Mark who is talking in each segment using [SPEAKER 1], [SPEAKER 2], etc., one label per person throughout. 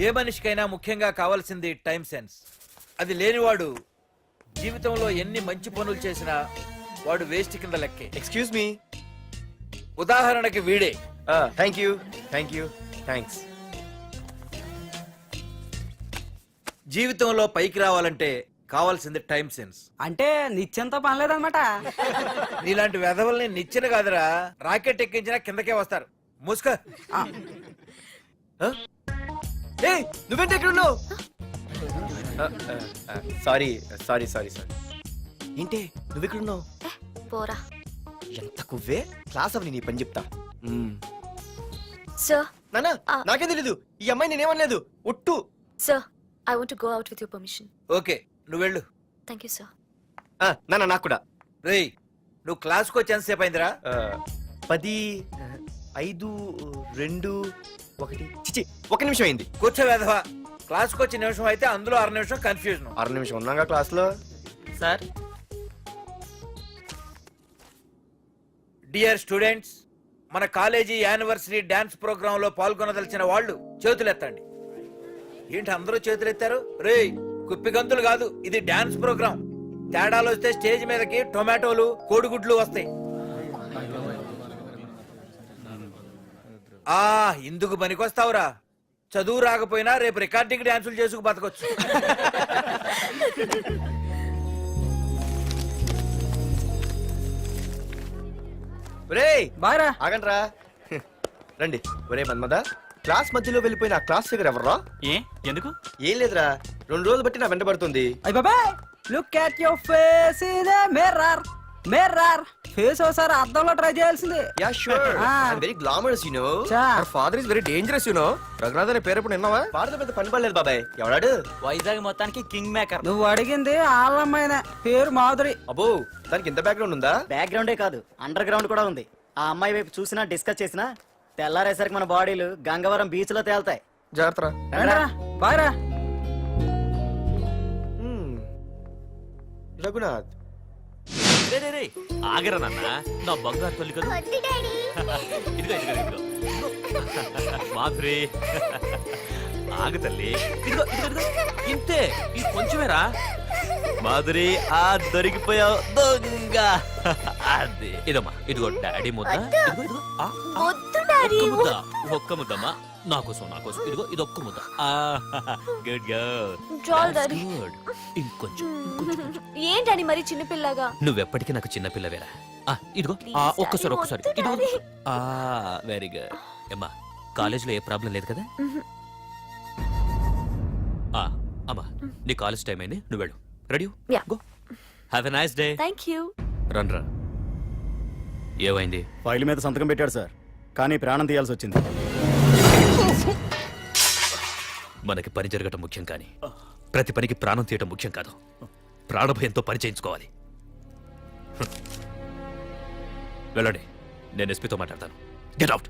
[SPEAKER 1] ఏ మనిషికైనా ముఖ్యంగా కావాల్సింది time sense. అది లేనివాడు జీవితంలో ఎన్ని మంచి పనులు చేసినా వాడు వేస్ట్ కింద లెక్కే.
[SPEAKER 2] Excuse me.
[SPEAKER 1] ఉదాహరణకి వీడే.
[SPEAKER 2] థ్యాంక్స్.
[SPEAKER 1] జీవితంలో పైకి రావాలంటే కావాల్సింది టైం సెన్స్.
[SPEAKER 3] అంటే నిత్యంతో పనిలేదన్నమాట.
[SPEAKER 1] నీలాంటి వెధవల్ని నిచ్చిన కాదురా, రాకెట్ ఎక్కించినా కిందకే వస్తారు. మూసుక.
[SPEAKER 2] నువ్వేంటి ఎక్కడ ఉన్నావు? సారీ. ఏంటి నువ్వు ఎక్కడ ఉన్నావు?
[SPEAKER 4] పోరా.
[SPEAKER 2] ఎంత కువ్వే. క్లాస్ అవని నీ పని చెప్తా.
[SPEAKER 4] సార్
[SPEAKER 2] నానా నాకే తెలీదు. ఈ అమ్మాయి నేనేమనలేదు. ఒట్టు.
[SPEAKER 4] Sir I want to go out with your permission.
[SPEAKER 1] Okay, నువ్వు వెళ్ళు.
[SPEAKER 4] Thank you sir.
[SPEAKER 2] నానా నాకు కూడా.
[SPEAKER 1] రేయ్, నువ్వు క్లాస్కి వచ్చి ఎంతసేపు అయిందిరా?
[SPEAKER 2] 10, 5, 2, 1 చిచి 1 నిమిషం అయింది.
[SPEAKER 1] కూర్చో వెధవా. క్లాస్కి వచ్చి నిమిషం అయితే అందులో 6 నిమిషం కన్ఫ్యూజన్.
[SPEAKER 2] 6 నిమిషం ఉన్నాగా క్లాస్ లో.
[SPEAKER 3] సార్
[SPEAKER 1] డియర్ స్టూడెంట్స్, మన కాలేజీ యానివర్సరీ డాన్స్ ప్రోగ్రామ్ లో పాల్గొనదలిచిన వాళ్ళు చేతులెత్తండి. ఏంటి అందరూ చేతులెత్తారు? రేయ్, కుప్పి గంతులు కాదు, ఇది డాన్స్ ప్రోగ్రామ్. తేడాలు వస్తే స్టేజ్ మీదకి టొమాటోలు, కోడిగుడ్లు వస్తాయి. ఇందుకు పనికొస్తావురా. చదువు రాకపోయినా రేపు రికార్డింగ్ డాన్సులు చేసుకు బతకొచ్చు.
[SPEAKER 3] బాగా
[SPEAKER 2] ఆగండ్రా. రండి. ఒరే మన్మద, క్లాస్ మధ్యలో వెళ్ళిపోయిన ఆ క్లాస్ ఫిగర్ ఎవర్రా?
[SPEAKER 5] ఎందుకు?
[SPEAKER 2] ఏం లేదురా, 2 రోజులు బట్టి నా వెంట పడుతుంది.
[SPEAKER 3] అయ్య బాబాయ్, look at your face in a mirror. Face ఒకసారి అద్దంలో ట్రై చేయాల్సింది.
[SPEAKER 2] Yeah sure. I'm very glamorous you know. Our father is very dangerous you know. Raghunath అనే పేరు ఎప్పుడు విన్నావా? ఫాదర్ పెద్ద పని పడలేదు బాబాయ్. ఎవడాడు?
[SPEAKER 5] వైజాగ్ మొత్తానికి కింగ్ మేకర్.
[SPEAKER 3] నువ్వు అడిగింది ఆళ్ళమ్మైన పేరు మాధురి.
[SPEAKER 2] అబ్బో, దానికి ఇంత బ్యాక్గ్రౌండ్ ఉందా?
[SPEAKER 6] బ్యాక్గ్రౌండే కాదు, అండర్ గ్రౌండ్ కూడా ఉంది. ఆ అమ్మాయి వైపు చూసినా డిస్కస్ చేసినా తెల్లారేసరికి మన బాడీలు గంగవరం బీచ్ లో తేల్తాయి.
[SPEAKER 2] జాగ్రత్త.
[SPEAKER 3] బాగా
[SPEAKER 2] రఘునాథ్.
[SPEAKER 5] ఆగరా నాన్న, నా బంగారు తల్లి కదా. ఇదిగో మాధురి, ఆగు తల్లి. ఇదిగో ఇంతే, ఈ కొంచెమేరా. మాధురి, దొరికిపోయావు దొంగ. అదే ఇదమ్మా, ఇదిగో డాడీ ముద్ద. ఒక్క ముద్దమ్మా, నాకోసం. ఇదిగో ఇదొక్క ముద్ద. Good good. ఇంకొంచెం.
[SPEAKER 4] ఏంటని మరి చిన్నపిల్లగా?
[SPEAKER 5] నువ్వెప్పటికీ నాకు చిన్నపిల్లవేరా. ఇదిగో ఒక్కసారి. Very good. అమ్మా, కాలేజీలో ఏ ప్రాబ్లం లేదు కదా? అమ్మా, నీ కాలేజ్ టైం అయింది, నువ్వు వెళ్ళు. Ready? Go. Have a nice day.
[SPEAKER 4] Thank you.
[SPEAKER 5] రా. ఏమైంది?
[SPEAKER 7] ఫైల్ మీద సంతకం పెట్టాడు సార్, కానీ ప్రాణం తీయాల్సి వచ్చింది.
[SPEAKER 5] మనకి పని జరగటం ముఖ్యం, కానీ ప్రతి పనికి ప్రాణం తీయటం ముఖ్యం కాదు. ప్రాణభయంతో పని చేయించుకోవాలి. వెళ్ళండి, నేను ఎస్పీతో మాట్లాడతాను. Get out.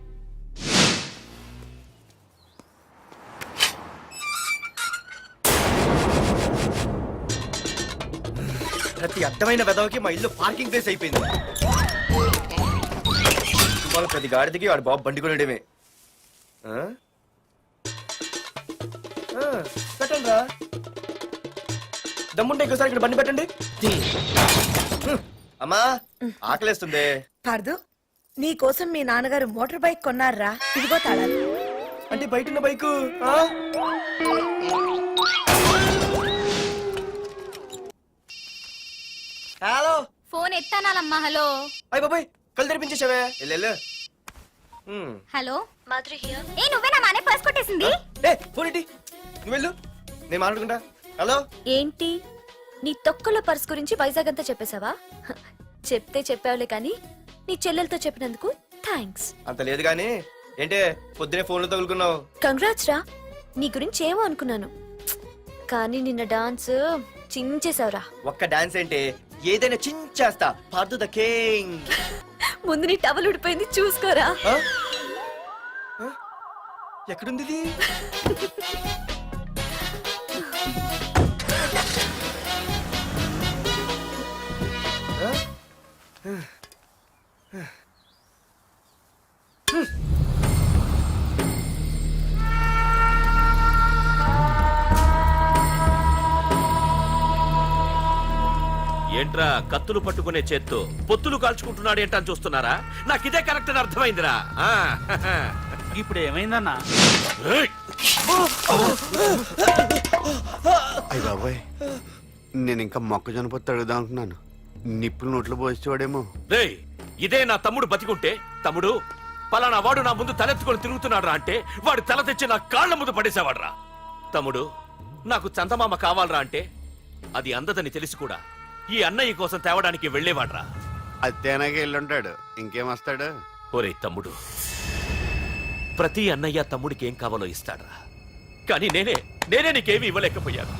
[SPEAKER 2] ప్రతి అర్థమైన వెదవకి మా ఇల్లు పార్కింగ్ ప్లేస్ అయిపోయింది. వాళ్ళ ప్రతి గాడిదికి వాడు బాబు బండి కొనడమే. పెట్టండి రా. దమ్ముంటే ఇంకోసారి ఇక్కడ బండి పెట్టండి. అమ్మా, ఆకలేస్తుంది.
[SPEAKER 8] పార్దు, నీ కోసం మీ నాన్నగారు మోటార్ బైక్ కొన్నారా? ఇదిగో తాళాలు.
[SPEAKER 2] అంటే బయట ఉన్న బైకు. హలో.
[SPEAKER 4] ఫోన్ ఎత్తానాలమ్మా. హలో.
[SPEAKER 2] అయ్య బాబాయ్, కళ్ళు తెరిపించేసావే. వెళ్ళు.
[SPEAKER 4] Hello Madhuri here. నువ్వేనా మానే పర్స్ కొట్టేసింది?
[SPEAKER 2] ఫోన్ ఏంటి? నువ్వు వెళ్ళు, నేను మాట్లాడుకుంటా. హలో.
[SPEAKER 4] ఏంటి, నీ తొక్కల పర్స్ గురించి వైజాగ్ అంతా చెప్పేశావా? చెప్తే చెప్పావులే, కానీ నీ చెల్లెలతో చెప్పినందుకు థ్యాంక్స్.
[SPEAKER 2] అంత లేదు కానీ ఏంటే పొద్దునే ఫోన్లో తగులుకున్నావు?
[SPEAKER 4] కంగ్రాట్స్ రా. నీ గురించి ఏమో అనుకున్నాను, కానీ నిన్న డాన్స్ చించేశావురా.
[SPEAKER 2] ఒక్క డాన్స్ ఏంటి, ఏదైనా చించేస్తా. Pardhu the king.
[SPEAKER 4] ముందు నీ టవల్ ఉడిపోయింది, చూసుకోరా.
[SPEAKER 2] ఎక్కడుంది ఇది?
[SPEAKER 5] ఏంట్రా కత్తులు పట్టుకునే చేత్తో పొత్తులు కాల్చుకుంటున్నాడు ఏంటని చూస్తున్నారా? నాకు ఇదే కరెక్ట్ అని అర్థమైందిరా. ఆ,
[SPEAKER 3] ఇప్పుడు ఏమైందన్నా?
[SPEAKER 5] ఏయ్!
[SPEAKER 9] అయ్య బాబాయ్, నేను ఇంకా మొక్కజొన్న పొత్తు అడుగుదాం అనుకున్నాను. నిప్పులు నోట్లో పోసేవాడేమో.
[SPEAKER 5] రేయ్, ఇదే నా తమ్ముడు బతికుంటే, తమ్ముడు పలానా వాడు నా ముందు తలెత్తుకొని తిరుగుతున్నాడురా అంటే వాడు తల తెచ్చి నా కాళ్ళ ముందు పడేసేవాడ్రా. తమ్ముడు నాకు చందమామ కావాలరా అంటే అది అందదని తెలిసి కూడా ఈ అన్నయ్య కోసం తేవడానికి వెళ్ళేవాడ్రా.
[SPEAKER 9] అత్తేనాకి వెళ్ళుంటాడు, ఇంకేం వస్తాడు?
[SPEAKER 5] ఒరే తమ్ముడు, ప్రతి అన్నయ్య తమ్ముడికి ఏం కావాలో ఇస్తాడ్రా. కానీ నేనే నీకేమీ ఇవ్వలేకపోయాను.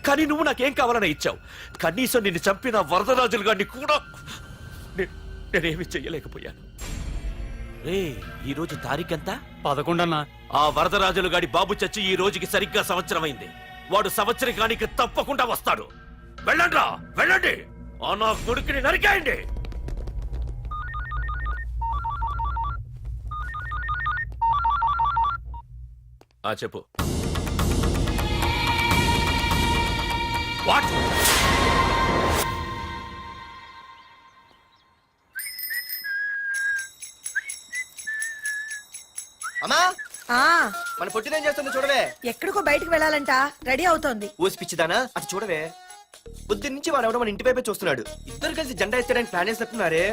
[SPEAKER 5] కానీ నువ్వు నాకేం కావాలని ఇచ్చావు. కనీసం నిన్ను చంపిన వరదరాజులు గారిని కూడా నేనేమి చెయ్యలేకపోయాను. రే, ఈ రోజు తారీఖెంత?
[SPEAKER 3] 11 అన్నా.
[SPEAKER 5] ఆ వరదరాజులు గాడి బాబు చచ్చి ఈ రోజుకి సరిగ్గా సంవత్సరం అయింది. వాడు సంవత్సరానికి తప్పకుండా వస్తాడు. వెళ్ళండ్రా, వెళ్ళండి. ఆ నా కొడుకుని నరికేయండి. చెప్పు. వాట్?
[SPEAKER 2] అమ్మా,
[SPEAKER 8] ఆ
[SPEAKER 2] మన పొట్టినేం చేస్తుంది చూడవే.
[SPEAKER 8] ఎక్కడికో బయటకు వెళ్ళాలంట, రెడీ అవుతోంది.
[SPEAKER 2] ఊసి పిచ్చిదానా, అటు చూడవే. బుద్ధి నుంచి వాడు ఎవడో మన ఇంటి వైపే చూస్తున్నాడు. ఇద్దరు కలిసి జెండా ఎత్తడానికి ప్లాన్ వేస్తున్నట్టున్నారే.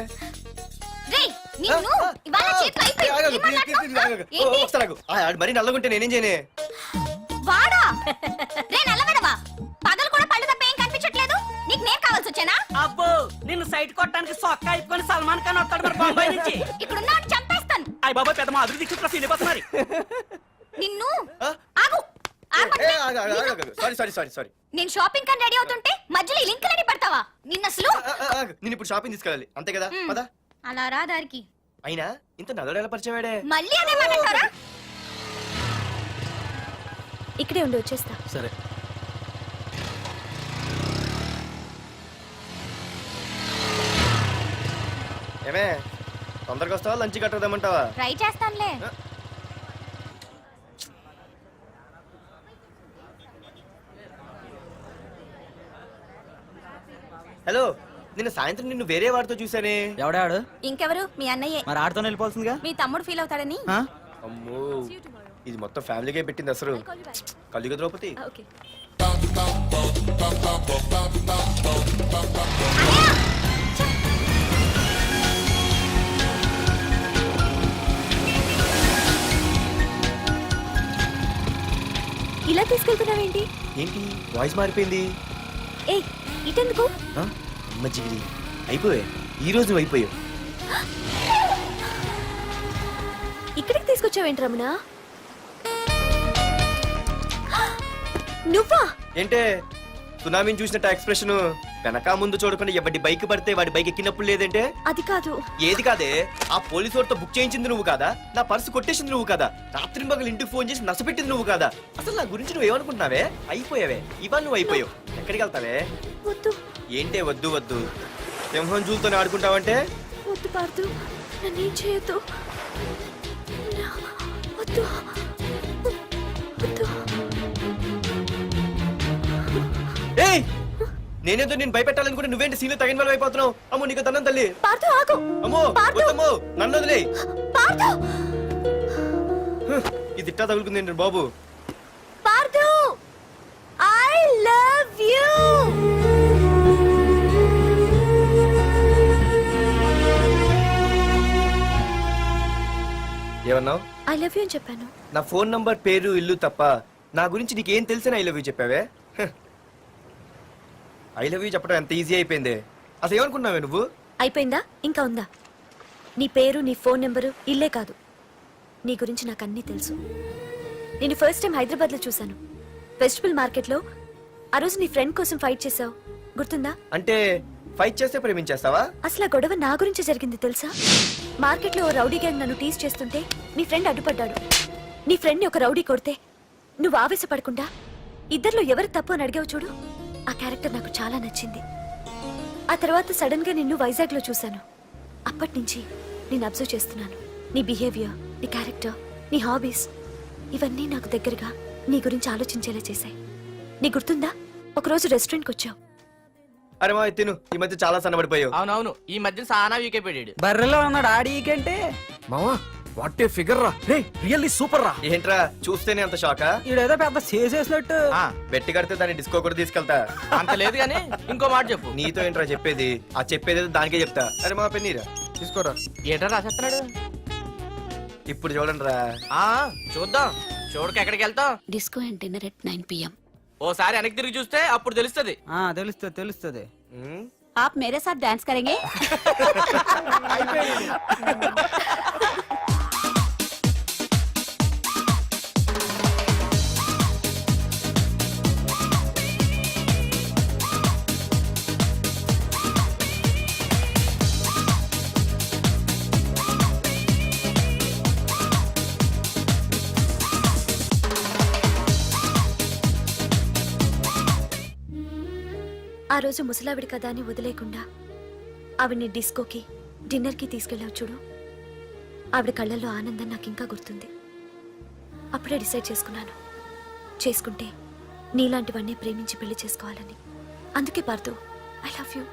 [SPEAKER 2] మరి నల్లగుంటే నేనేం చేయనే?
[SPEAKER 4] వాడా రే నల్లబడవా, పగలు కూడా పళ్ళు తప్ప ఏం కనిపించట్లేదు. నీకు నేను కావాల్సి వచ్చానా?
[SPEAKER 3] అబ్బో, నిన్ను సైట్ కొట్టడానికి సొక్క అయిపోయి సల్మాన్ ఖాన్ వస్తాడు మరి బొంబాయి నుంచి.
[SPEAKER 4] ఇక్కడ ఉన్న చంపేస్తాను.
[SPEAKER 3] అయ్య బాబా, పెద్ద మాధురి దీక్షితులు ఫీల్ అయిపోతున్నారు.
[SPEAKER 4] నిన్ను ఆగు.
[SPEAKER 2] సారీ.
[SPEAKER 4] నేను షాపింగ్ కని రెడీ అవుతుంటే మధ్యలో ఈ లింక్ రెడీ పడతావా? నిన్న అసలు
[SPEAKER 2] నేను ఇప్పుడు షాపింగ్ తీసుకెళ్ళాలి, అంతే కదా? పదా.
[SPEAKER 4] అలా రా దారికి.
[SPEAKER 2] అయినా ఇంత నల్లడు ఎలా పరిచయం వాడే?
[SPEAKER 4] మళ్ళీ అదే మాట్లాడతారా? ఇక్కడే ఉండి వచ్చేస్తా.
[SPEAKER 3] సరే.
[SPEAKER 2] ఏమే, తొందరగా వస్తావా? లంచ్ కట్టదామంటావా?
[SPEAKER 4] ట్రై చేస్తానులే.
[SPEAKER 2] హలో, నిన్న సాయంత్రం నిన్ను వేరే వాడితో చూసానే.
[SPEAKER 3] ఎవడాడు?
[SPEAKER 4] ఇంకెవరు? మీ అన్నయ్యే.
[SPEAKER 3] మరి ఆడుతో వెళ్ళిపోతుందిగా.
[SPEAKER 4] మీ తమ్ముడు ఫీల్ అవుతాడని.
[SPEAKER 2] అమ్మో, ఇది మొత్తం ఫ్యామిలీకే పెట్టింది అసలు. కలియుగ ద్రౌపది.
[SPEAKER 4] ఓకే. ఇలా తీసుకెళ్తున్నావేంటి?
[SPEAKER 2] ఏంటి వాయిస్ మారిపోయింది?
[SPEAKER 4] ఏ ఇటెందుకు?
[SPEAKER 2] అమ్మ జిగిరి, అయిపోయా. ఈ రోజు నువ్వు అయిపోయావు.
[SPEAKER 4] ఇక్కడికి తీసుకొచ్చావేంటి రమణ? నువ్వా?
[SPEAKER 2] ఏంటే సునామీని చూసినట్టు ఎక్స్ప్రెషన్? వెనక ముందు చూడకుండా ఎవడి బైక్ పడితే వాడి బైక్ ఎక్కినప్పుడు లేదంటే?
[SPEAKER 4] అది కాదు.
[SPEAKER 2] ఏది కాదే? ఆ పోలీసు వాడితో బుక్ చేయించింది నువ్వు కాదా? నా పర్సు కొట్టేసింది నువ్వు కాదా? రాత్రి మగలు ఇంటికి ఫోన్ చేసి నసపెట్టింది నువ్వు కాదా? అసలు నా గురించి నువ్వు ఏమనుకుంటున్నావే? అయిపోయావే, ఇవాళ నువ్వు అయిపోయావు. ఎక్కడికి వెళ్తావే?
[SPEAKER 4] వద్దు.
[SPEAKER 2] ఏంటే వద్దు వద్దు? సింహం జూలతో ఆడుకుంటావంటే?
[SPEAKER 4] వద్దు పార్దు, నన్నేం చేయొద్దు. వద్దు వద్దు.
[SPEAKER 2] ఏయ్, నేనేదో నేను భయపెట్టాలనుకుంటే నువ్వేంటి సీన్లో తగిన వాళ్ళు అయిపోతున్నావు? అమ్మో, నీకు దండం తల్లి.
[SPEAKER 4] పార్దు ఆగు.
[SPEAKER 2] అమ్మో వద్దమ్మో, నన్ను వదిలే.
[SPEAKER 4] పార్దు,
[SPEAKER 2] ఇది ఇట్టా తగులుకుంది ఏంటి బాబు?
[SPEAKER 4] Pardhu, I love you.
[SPEAKER 2] ఏమన్నావు?
[SPEAKER 4] ఐ లవ్ యూ అని చెప్పాను.
[SPEAKER 2] నా ఫోన్ నంబర్, పేరు, ఇల్లు తప్ప నా గురించి నీకేం తెలిసిన ఐ లవ్ యూ చెప్పావే? ఐ లవ్ యూ చెప్పడం ఎంత ఈజీ అయిపోయింది. అసలు ఏమనుకున్నావే నువ్వు?
[SPEAKER 4] అయిపోయిందా? ఇంకా ఉందా? నీ పేరు, నీ ఫోన్ నెంబరు, ఇల్లే కాదు, నీ గురించి నాకు అన్నీ తెలుసు. నేను ఫస్ట్ టైం హైదరాబాద్ లో చూశాను, వెజిటబుల్ మార్కెట్ లో. ఆ రోజు నీ ఫ్రెండ్ కోసం ఫైట్ చేసావు, గుర్తుందా?
[SPEAKER 2] అంటే ఫైట్ చేస్తే ప్రేమించేస్తావా?
[SPEAKER 4] అసలు ఆ గొడవ నా గురించి జరిగింది తెలుసా? మార్కెట్ లో ఓ రౌడీ గ్యాంగ్ నన్ను టీజ్ చేస్తుంటే నీ ఫ్రెండ్ అడ్డుపడ్డాడు. నీ ఫ్రెండ్ ని ఒక రౌడీ కొడితే నువ్వు ఆవేశపడకుండా ఇద్దరిలో ఎవరు తప్పు అని అడిగావు చూడు, ఆ క్యారెక్టర్ నాకు చాలా నచ్చింది. ఆ తర్వాత సడన్ గా నిన్ను వైజాగ్ లో చూశాను. అప్పటి నుంచి నేను అబ్జర్వ్ చేస్తున్నాను. నీ బిహేవియర్, నీ క్యారెక్టర్, నీ హాబీస్, ఇవన్నీ నాకు దగ్గరగా నీ గురించి ఆలోచించేలా చేశాయి. నీ గుర్తుందా, ఒకరోజు రెస్టారెంట్కి వచ్చావు.
[SPEAKER 2] అరే మా తిను ఈ మధ్య చాలా సన్నబడిపోయావు.
[SPEAKER 10] అవునవును ఈ మధ్య సానా వీకే పెట్టాడు.
[SPEAKER 3] బర్రెలో ఉన్నాడు ఆడీకంటే
[SPEAKER 1] మావా వాట్ ఏ ఫిగర్ రా రే రియల్లీ సూపర్ రా.
[SPEAKER 2] ఏంట్రా చూస్తేనే అంత షాకా?
[SPEAKER 3] ఈడేదో పెద్ద చేసేసినట్టు.
[SPEAKER 2] బెట్టి కడితే దాన్ని డిస్కో కూడా తీసుకెళ్తా.
[SPEAKER 10] అంత లేదు గానీ ఇంకో మాట చెప్పు.
[SPEAKER 2] నీతో ఏంట్రా చెప్పేది? ఆ చెప్పేది దానికే చెప్తా. అరే మా పెన్నీరా తీసుకోరా.
[SPEAKER 10] ఏటా రాసేస్తున్నాడు?
[SPEAKER 2] ఇప్పుడు చూడండి రా.
[SPEAKER 10] ఆ చూద్దాం. చూడక ఎక్కడికి వెళ్తాం?
[SPEAKER 4] Disco and dinner at 9 PM.
[SPEAKER 10] ఓసారి వెనక్కి తిరిగి చూస్తే అప్పుడు తెలుస్తది.
[SPEAKER 3] తెలుస్తుంది తెలుస్తుంది.
[SPEAKER 4] आप मेरे साथ डांस करेंगे? ఆ రోజు ముసలావిడి కదా అని వదిలేకుండా ఆవిడ్ని డిస్కోకి డిన్నర్కి తీసుకెళ్ళావు చూడు. ఆవిడ కళ్ళల్లో ఆనందం నాకు ఇంకా గుర్తుంది. అప్పుడే డిసైడ్ చేసుకుంటే నీలాంటివన్నీ ప్రేమించి పెళ్లి చేసుకోవాలని. అందుకే పార్థు, ఐ లవ్ యూ.